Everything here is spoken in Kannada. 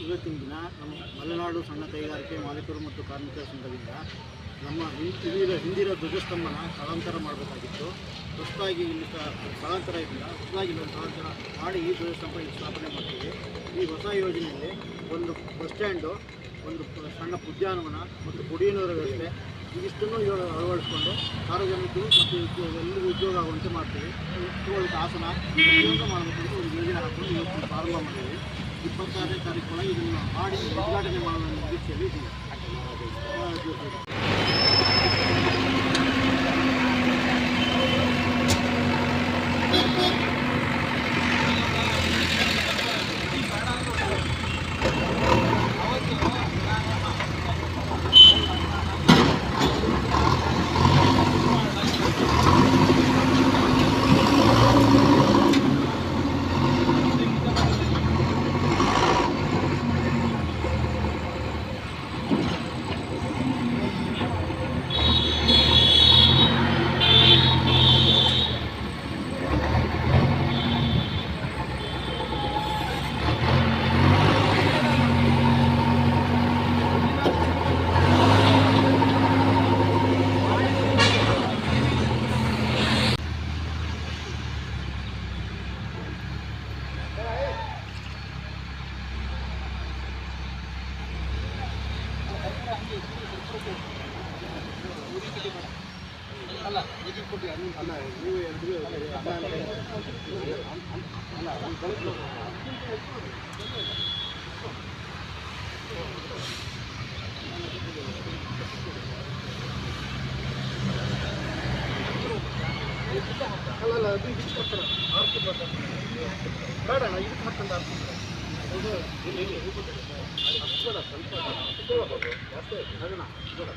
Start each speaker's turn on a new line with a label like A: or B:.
A: ಇವತ್ತಿನ ದಿನ ನಮ್ಮ ಮಲೆನಾಡು ಸಣ್ಣ ಕೈಗಾರಿಕೆ ಮಾಲೀಕರು ಮತ್ತು ಕಾರ್ಮಿಕರ ಸಂಘದಿಂದ ನಮ್ಮ ಹಿಂದಿರೋ ಧ್ವಜಸ್ತಂಭನ ಸ್ಥಳಾಂತರ ಮಾಡಬೇಕಾಗಿತ್ತು. ಹೊಸದಾಗಿ ಇಲ್ಲಿ ಸ್ಥಳಾಂತರ ಇಲ್ಲ, ಹೊಸದಾಗಿ ನಾವು ಸ್ಥಳಾಂತರ ಮಾಡಿ ಈ ಧ್ವಜಸ್ತಂಭ ಇಲ್ಲಿ ಸ್ಥಾಪನೆ ಮಾಡ್ತೀವಿ. ಈ ಹೊಸ ಯೋಜನೆಯಲ್ಲಿ ಒಂದು ಬಸ್ ಸ್ಟ್ಯಾಂಡು, ಒಂದು ಸಣ್ಣ ಉದ್ಯಾನವನ ಮತ್ತು ಕುಡಿಯುವ ನೀರಿನ ವ್ಯವಸ್ಥೆ ಇದಿಷ್ಟನ್ನು ಅಳವಡಿಸಿಕೊಂಡು ಸಾರ್ವಜನಿಕರು ಮತ್ತು ಎಲ್ಲರಿಗೂ ಉದ್ಯೋಗ ಆಗುವಂತೆ ಮಾಡ್ತೀವಿ. ಇವುಗಳಿಗೆ ಆಸನ ಪ್ರತಿಯೊಂದು ಮಾಡಬೇಕಂತ ಒಂದು ಯೋಜನೆ ಹಾಕೊಂಡು ಇವತ್ತು ಪ್ರಾರಂಭ ಮಾಡಿದ್ದೀವಿ. 26ನೇ ತಾರೀಕು ಇದನ್ನು ಮಾಡಿ ಉದ್ಘಾಟನೆ ಮಾಡುವ ನಿರೀಕ್ಷೆಯಲ್ಲಿ ಇದ್ದೀವಿ. ಅಲ್ಲ ಇದು ಕೊಟ್ಟು ಅಲ್ಲ ನೀವು ಎಲ್ಲರೂ ಅಲ್ಲ ಅದು ಇದಕ್ಕೆ ಕೊಡ್ತಾರೆ ಆರ್ತಿ ಬರ್ತಾರೆ ಬೇಡ ಇದಕ್ಕೆ ಹಾಕೊಂಡು ಆರ್ತಿದ್ದಾರೆ ಬೇಡ ಸ್ವಲ್ಪ ಜಾಸ್ತಿ ಆಗೋಣ ಬೇಡ